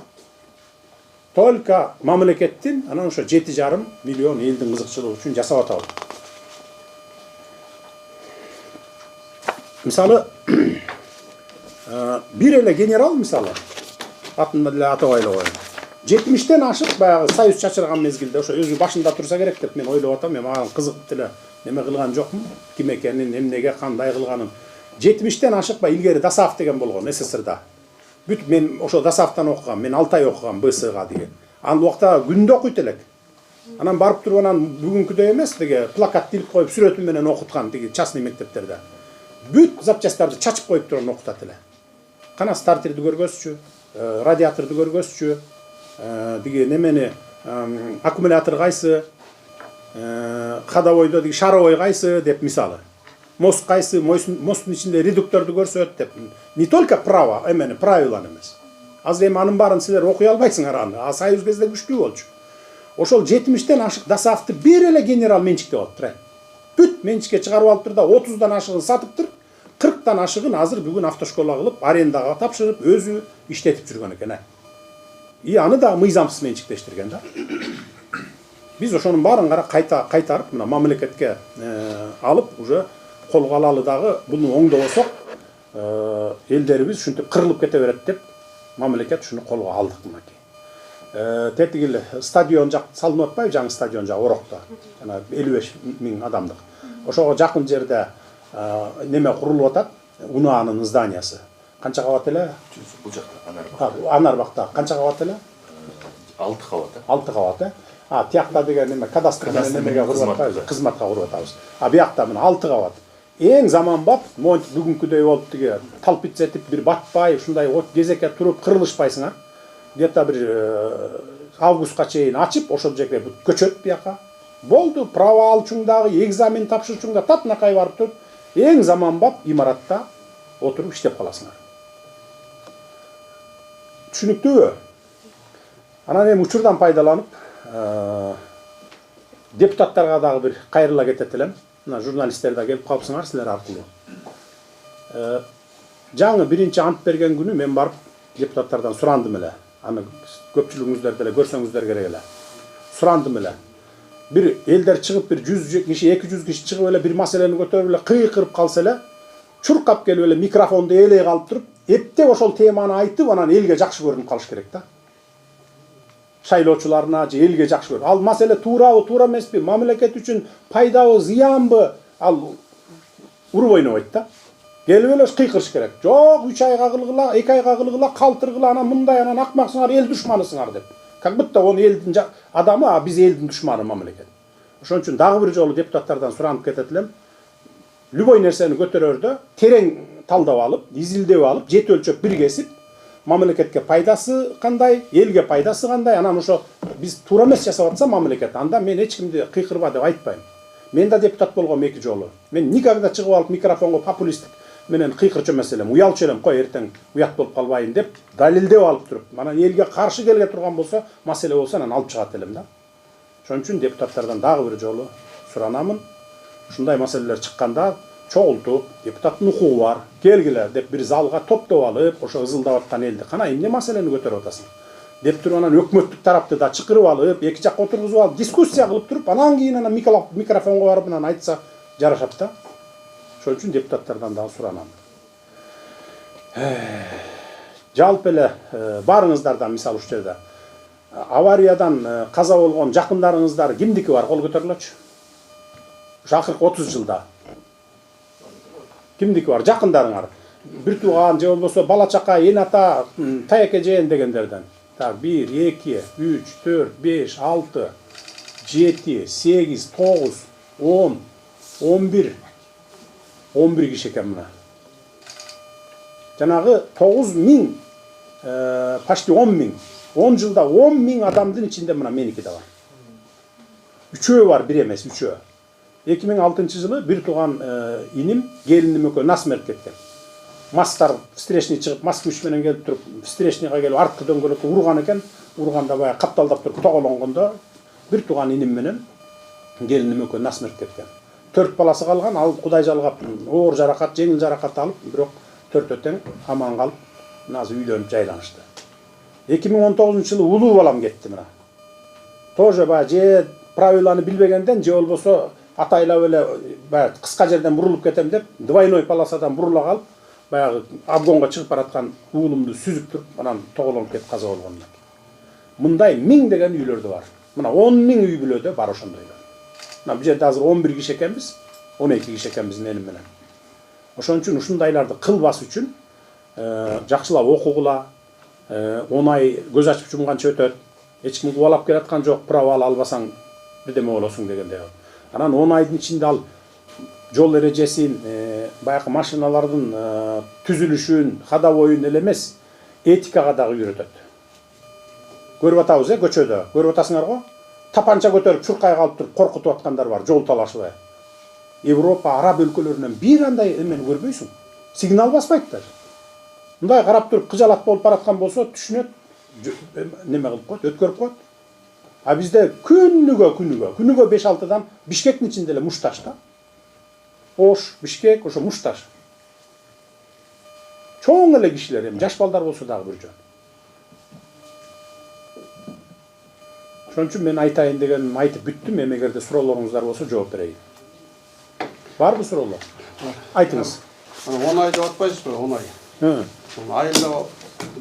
Только мамлекеттин анан ошо 7,5 миллион элдин кызыкчылыгы үчүн жасап атабыз. Мисалы, бир эле генерал мисалы, атын эле атабай эле коеюн. 70-тен ашык баягы союз чачырган мезгилде ошо өзү башында турса керек деп мен ойлоп атам. Мен мага кызыгып деле неме кылган жокмун, ким экенин, эмнеге, кандай кылганын. 70-тен ашык ба илгери Дасаев деген болгон СССРда. Бүт мен ошо Дасаевтан окугам, мен 6 ай окугам БСга деген. Ал убакта күндө окуйт элек. Анан барып туруп анан бүгүнкүдөй эмес деге плакат тилип коюп сүрөтү менен окуткан тиги частный мектептерде. Бүт запчасттарды чачып коюп туруп окутат эле. Кана стартерди көргөзчү, радиаторду көргөзчү, диги немени аккумулятор кайсы, ходовойдо диги шаровой кайсы деп мисалы. Мост кайсы, мосттун ичинде редукторду көрсөт деп. Не только право, эмени правиланы эмес. Азыр эми анын баарын силер окуй албайсыңар аны. А союз кезде күчтүү болчу. Ошол 70-тен ашык Дасаевти бир эле генерал менчиктеп алыптыр. Бүт менчикке чыгарып алыптыр да 30дан ашыгын сатыптыр. 40тан ашыгын азыр бүгүн автошкола кылып, арендага тапшырып, өзү иштетип жүргөн экен. И аны да мыйзамсыз менчиктештирген да. Биз ошонун баарын кайтарып, мына мамлекетке алып, уже колго алалы дагы буну оңдобосок, элдерибиз ушинтип кырылып кете берет деп мамлекет ушуну колго алдык мынакей. Тетигил стадион жак салынып атпайбы, жаңы стадион жак Орокто. Жана 55 000 адамдык. Ошого жакын жерде неме курулуп атат, УНАнын зданиясы. Канча кабат эле? Бул жакта Анарбакта канча кабат эле? 6 кабат. 6 кабат. Тиякта деген неме кадастр менен немеге куруп атпайбыз, кызматка куруп атабыз. Биякта мына 6 кабат. Эң заманбап, бүгүнкүдөй болуп тиги талпиц этип бир батпай, ушундай кезекке туруп кырылышпайсыңар. Где-то бир августка чейин ачып, ошол жерге көчөт бияка. Болду, право алчуң дагы, экзамен тапшырчуң да татнакай барып туруп, эң заманбап имаратта отуруп иштеп каласыңар. Түшүнүктүүбү? Анан эми учурдан пайдаланып, депутаттарга дагы бир кайрыла кетет элем. Мына журналисттер да келип калыпсыңар силер аркылуу. Жаңы биринчи ант берген күнү мен барып депутаттардан сурандым эле. Аны көпчүлүгүңүздөр деле көрсөңүздөр керек эле. Сурандым эле. Бир элдер чыгып бир 100 киши, 200 киши чыгып эле бир маселени көтөрүп эле кыйкырып калса эле, чуркап келип эле микрофонду ээлей калып туруп, эптеп ошол теманы айтып, анан элге жакшы көрүнүп калыш керек да. Шайлоочуларына же элге жакшы көрүп. Ал маселе туурабы, туура эмеспи, мамлекет үчүн пайдабы, зыянбы, ал уруп ойнобойт да. Келип эле кыйкырыш керек. Жок, 3 айга кылгыла, 2 айга кылгыла, калтыргыла, анан мындай, анан акмаксыңар, эл душманысыңар деп. Как будто он элдин адамы, а биз элдин душманы мамлекет. Ошон үчүн дагы бир жолу депутаттардан суранып кетет элем. Любой нерсени көтөрөрдө терең талдап алып, изилдеп алып, жет өлчөп бир кесип, мамлекетке пайдасы кандай, элге пайдасы кандай, анан ошо биз туура эмес жасап атса мамлекет, анда мен эч кимди кыйкырба деп айтпайм. Мен да депутат болгом 2 жолу. Мен никогда чыгып алып микрофонго популисттик менен кыйкырчу эмес элем, уялчу элем, кой эртең уят болуп калбайын деп далилдеп алып туруп, анан элге каршы келге турган болсо, маселе болсо анан алып чыгат элем да. Ошон үчүн депутаттардан дагы бир жолу суранамын. Ушундай маселелер чыкканда чогултуп, депутаттын укугу бар, келгиле деп бир залга топтоп алып, ошо ызылдап аткан элди кана эмне маселени көтөрүп атасың деп туруп анан өкмөттүк тарапты да чакырып алып, эки жакка отургузуп алып, дискуссия кылып туруп, анан кийин анан микрофонго барып анан айтса жарашат да. Ошон үчүн депутаттардан дагы суранам. Жалпы эле барыңыздардан мисалы ушул жерде авариядан каза болгон жакындарыңыздар кимдики бар, кол көтөрүлөчү. Ушу акыркы 30 жылда кимдики бар жакындарыңар? Бир тууган же болбосо бала чака, эн ата, таяк эжен дегендерден. Так, 1, 2, 3, 4, 5, 6, 7, 8, 9, 10, 11. 11 киши экен мына. Жанагы 9000, почти 10.000. 10 жылда 10.000 адамдын ичинде мына меники да бар. Үчөө бар, бир эмес, үчөө. 2006 жылы бир тууган иним, келиним экөө насмерть кеткен. Мастар встречный чыгып, мас күч менен келип туруп, встречныйга келип арткы дөңгөлөккө урган экен. Урганда баягы капталдап туруп тоголонгондо бир тууган иним менен келиним экөө насмерть кеткен. 4 баласы калган, ал Кудай жалгап, оор жаракат, жеңил жаракат алып, бирок төртөө тең аман калып, азыр үйлөнүп жайланышты. 2019 жылы улуу балам кетти мына. Тоже баягы же правиланы билбегенден, же болбосо атайлап эле баягы кыска жерден бурулуп кетем деп, двойной полосадан бурула калып, баягы обгонго чыгып бараткан уулумду сүзүп туруп, анан тоголонуп кетип каза болгон. Мындай 1000 деген үйлөрдө бар. Мына 10.000 үй бүлөдө бар ошондойлор. Мына бул жерде азыр 11 киши экенбиз, 12 киши экенбиз менин менен. Ошон үчүн ушундайларды кылбас үчүн жакшылап окугула, 10 ай көз ачып жумганча өтөт. Эч ким кубалап келаткан жок, право албасаң бирдеме болосуң дегендей. Анан 10 айдын ичинде ал жол эрежесин, баягы машиналардын түзүлүшүн, ходовойун эле эмес, этикага дагы үйрөтөт. Көрүп атабыз, көчөдө. Көрүп атасыңар го? Тапанча көтөрүп чуркай калып туруп коркутуп аткандар бар, жол талашыбай. Европа, араб өлкөлөрүнөн бир андай эмени көрбөйсүң. Сигнал баспайт. Мындай карап туруп кыжалат болуп бараткан болсо түшүнөт, неме кылып коет, өткөрүп коет. А бизде күнүгө 5-6дан Бишкектин ичинде эле мушташ да. Ош, Бишкек, ошо мушташ. Чоң эле кишилер, эми жаш балдар болсо дагы бир жөн. Ошон үчүн мен айтайын дегеним айтып бүттүм, эми эгерде суроолоруңуздар болсо жооп берейин. Барбы суроолор? Айтыңыз. 10 ай деп атпайсызбы, 10 ай. Айылда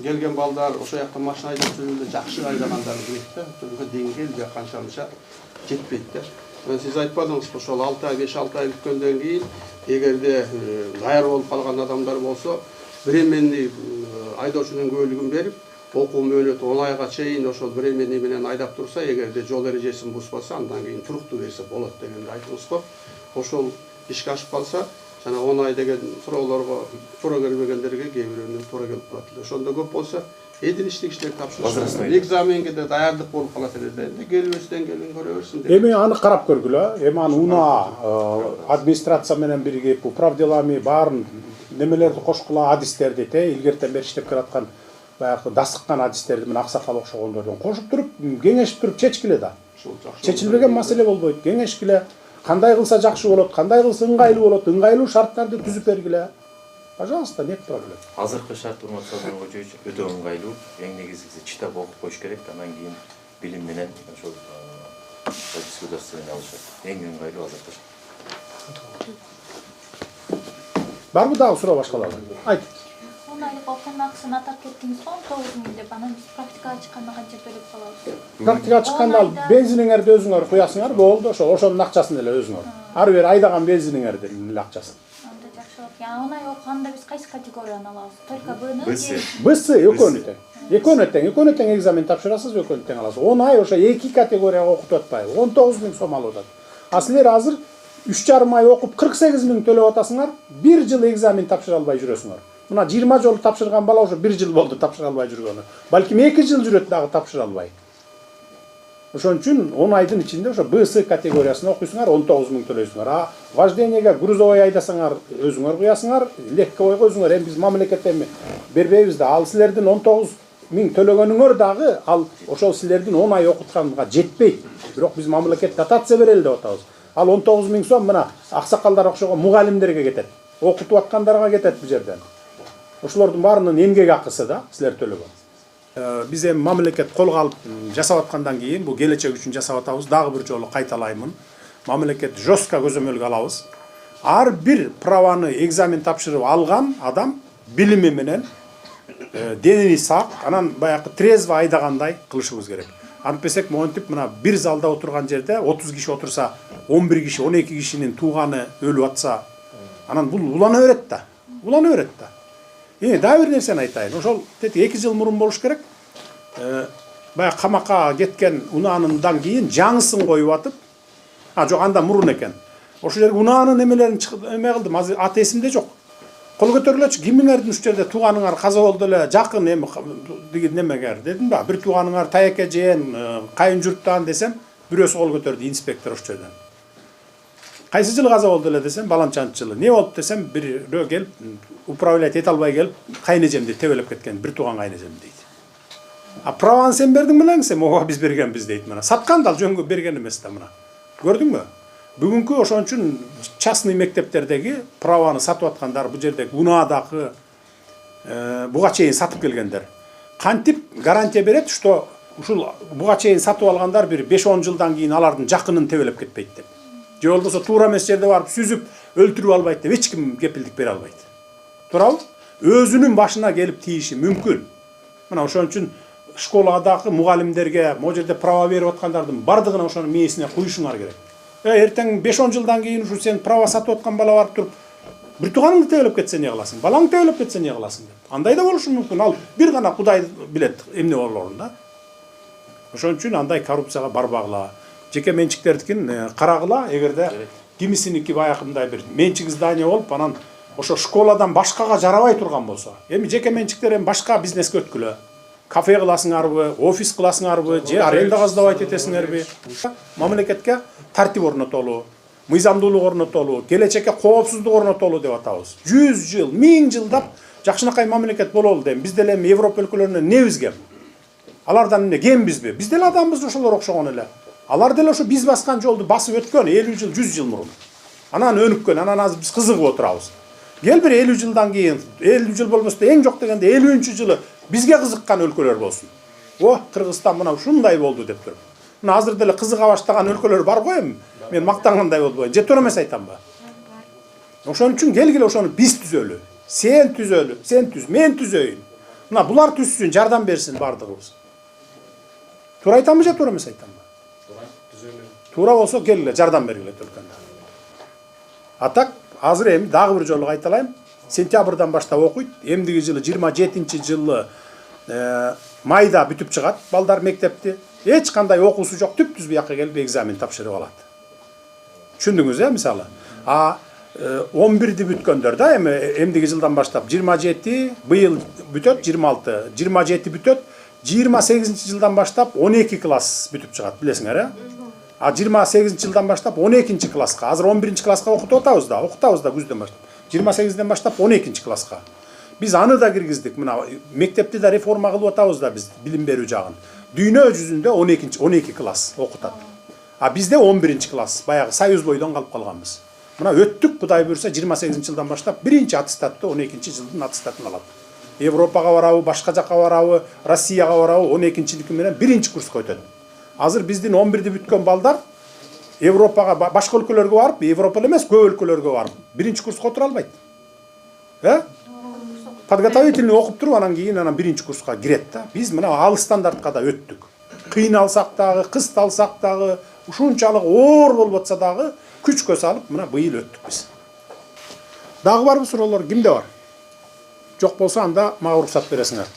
келген балдар ошо жакта машина айдап жүргөндө жакшы айдагандар билет да. Ошого деңгел же канчанча жетпейт да. Сиз айтпадыңызбы, ошол 6 ай, 5-6 ай өткөндөн кийин эгерде даяр болуп калган адамдар болсо, временный айдоочунун көйлүгүн берип, окуу мөөнөтү 10 айга чейин ошол временный менен айдап турса, эгерде жол эрежесин бузбаса, андан кийин туруктуу берсе болот дегенди айтыңыз го. Ошол ишке ашып калса, жана 10 ай деген суроолорго туура келбегендерге кээ бирөөнүн туура келип калат эле. Ошондо көп болсо, эдилиштик иштер тапшырышат. Экзаменге да даярдык болуп калат эле. Энди келбестен келин көрө берсин деп. Эми аны карап көргүлө. Эми аны УНА администрация менен биригип, управделами баарын немелерди кошкула, адистерди илгертен бери иштеп келаткан баягы дасыккан адистерди менен аксакал окшогондордон кошуп туруп, кеңешип туруп чечкиле да. Чечилбеген маселе болбойт. Кеңешкиле. Кандай кылса жакшы болот, кандай кылса ыңгайлуу болот, ыңгайлуу шарттарды түзүп бергиле. Пожалуйста, нет проблем. Азыркы шарт урматтуулар өтө ыңгайлуу. Эң негизгиси читап окуп коюш керек, анан кийин билим менен ошол государственный алышат. Эң ыңгайлуу азыркы шарт. Барбы дагы суроо башкалардан? Айт. Айлык окуунун акысын атап кеттиңиз го, 9.000 деп, анан биз практикага чыкканда канча төлөп калабыз? Практикага чыкканда бензиниңерди өзүңөр куясыңар, болду, ошонун акчасын эле өзүңөр. Ары бери айдаган бензиниңердин эле акчасын. Анда жакшы болот. Яна 10 ай окуганда биз кайсы категорияны алабыз? Только Б-ны, Б-сы экөөнү тең. Экөөнү тең экзамен тапшырасыз, экөөнү тең аласыз. 10 ай ошо 2 категорияга окутуп атпайбы? 19.000 сом алып атат. А силер азыр 3,5 ай окуп 48.000 төлөп атасыңар, 1 жыл экзамен тапшыра албай жүрөсүңөр. Мына 20 жолу тапшырган бала ошо 1 жыл болду тапшыра албай жүргөнү. Балким 2 жыл жүрөт дагы тапшыра албай. Ошон үчүн 10 айдын ичинде ошо Б-сы категориясына окуйсуңар, 19.000 төлөйсүңөр. А вождениеге грузовой айдасаңар, өзүңөр куясыңар, легковойго өзүңөр. Эми биз мамлекеттен бербейбиз да. Ал силердин 19 миң төлөгөнүңөр дагы ал ошол силердин 10 ай окутканга жетпейт. Бирок биз мамлекет дотация берели деп атабыз. Ал 19 миң сом мына аксакалдар окшогон мугалимдерге кетет. Окутуп аткандарга кетет бул жерден. Ошолордун баарынын эмгек акысы да силер төлөгөн. Биз эми мамлекет колго алып жасап аткандан кийин бул келечек үчүн жасап атабыз. Дагы бир жолу кайталаймын. Мамлекет жестко көзөмөлгө алабыз. Ар бир праваны экзамен тапшырып алган адам билими менен денини сак, анан баягы трезво айдагандай кылышыбыз керек. Антпесек монтип мына бир залда отурган жерде 30 киши отурса, 11 киши, 12 кишинин тууганы өлүп атса, анан бул улана берет да. Улана берет да. Дагы бир нерсени айтайын. Ошол 2 жыл мурун болуш керек. Баягы камакка кеткен унаанындан кийин жаңысын коюп атып, жок анда мурун экен. Ошол жерге унаанын эмелерин эме кылдым, азыр ат эсимде жок. Кол көтөрүлөчү, кимиңердин ушул жерде тууганыңар каза болду эле, жакын эми деген немегер дедим ба? Бир тууганыңар таяке жээн, кайын журттан десем, бирөөсү кол көтөрдү, инспектор ушул жерден. Кайсы жылы каза болду эле десем, баланчанчы жылы. Не болуп десем, бирөө келип, управлять эте албай келип, кайнэжемди тебелеп кеткен, бир тууган кайнэжем дейт. Праваны сен бердиң белең, сен ооба биз бергенбиз дейт мына. Саткан да жөнгө берген эмес да мына. Көрдүңбү? Бүгүнкү ошон үчүн частный мектептердеги праваны сатып аткандар, бул жерде унаадагы буга чейин сатып келгендер. Кантип гарантия берет, что ушул буга чейин сатып алгандар бир 5-10 жылдан кийин алардын жакынын тебелеп кетпейт деп. Же болбосо туура эмес жерде барып сүзүп, өлтүрүп албайт деп эч ким кепилдик бере албайт. Туурабы? Өзүнүн башына келип тийиши мүмкүн. Мына ошон үчүн школадагы мугалимдерге, могу жерде права берип аткандардын бардыгына ошонун мээсине куюшуңар керек. Эртең 5-10 жылдан кийин ушу сен права сатып аткан бала барып туруп, бир тууганыңды тебелеп кетсе не кыласың? Балаңды тебелеп кетсе не кыласың деп. Андай да болушу мүмкүн. Ал бир гана Кудай билет эмне болорун да. Ошон үчүн андай коррупцияга барбагыла. Жеке менчиктердикин карагыла, эгерде кимисиники баягындай бир менчик здание болуп, анан ошо школадан башкага жарабай турган болсо, эми жеке менчиктер эми башка бизнеске өткүлө. Кафе кыласыңарбы, офис кыласыңарбы, же арендага сдавать этесиңерби? Мамлекетке тартип орнотолу, мыйзамдуулук орнотолу, келечекке коопсуздук орнотолу деп атабыз. 100 жыл, 1000 жылдап жакшынакай мамлекет бололу дейм. Биз деле эми Европа өлкөлөрүнөн небиз кем? Алардан эмне кембизби? Биз деле адамбыз ошолор окшогон эле. Алар деле ошо биз баскан жолду басып өткөн 50 жыл, 100 жыл мурун. Анан өнүккөн, анан азыр биз кызыгып отурабыз. Кел бир 50 жылдан кийин, 50 жыл болбосо эң жок дегенде 50-жылы бизге кызыккан өлкөлөр болсун. Кыргызстан мына ушундай болду деп туруп. Мына азыр деле кызыга баштаган өлкөлөр бар го эми. Мен мактангандай болбойн. Же туура эмес айтамбы? Ошон үчүн келгиле ошону биз түзөлү. Сен түзөлү, сен түз, мен түзөйүн. Мына булар түзсүн, жардам берсин бардыгыбыз. Туура айтамбы же туура эмес айтамбы? Туура, түзөлү. Туура болсо келгиле, жардам бергиле өлкөндө. Атак азыр эми дагы бир жолу кайталайм. Сентябрдан баштап окуйт. Эмдиги жылы 27-жылы майда бүтүп чыгат балдар мектепти. Эч кандай окуусу жок, түп-түз буякка келип экзамен тапшырып алат. Түшүндүңүз мисалы? 11-ди бүткөндөр да эми эмдиги жылдан баштап 27, быйыл бүтөт 26, 27 бүтөт, 28-жылдан баштап 12 класс бүтүп чыгат, билесиңер, 28-жылдан баштап 12-чи класска, азыр 11-чи класска окутуп атабыз да, күздөн баштап. 28-ден баштап 12-чи класска. Биз аны да киргиздик, мына мектепти да реформа кылып атабыз да биз, билим берүү жагын. Дүйнө жүзүндө 12 класс окутат. Бизде 11-чи класс, баягы союз бойдон калып калганбыз. Мына өттүк, Кудай буйрса 28-жылдан баштап 1-чи аттестатты 12-чи жылдын аттестатын алат. Европага барабы, башка жакка барабы, Россияга барабы 12-чилики менен 1-чи курска өтөт. Азыр биздин 11-ди бүткөн балдар Европага, башка өлкөлөргө барып, Европа эмес, көп өлкөлөргө барып, 1-чи курска отура албайт. Подготовительный окуп туруп, анан кийин 1-чи курска кирет да. Биз мына ал стандартка да өттүк. Кыйналсак дагы, кысталсак дагы, ушунчалык оор болуп атса дагы күчкө салып, мына быйыл өттүк биз. Дагы барбы суроолор, кимде бар? Жок болсо анда мага уруксат бересиңер.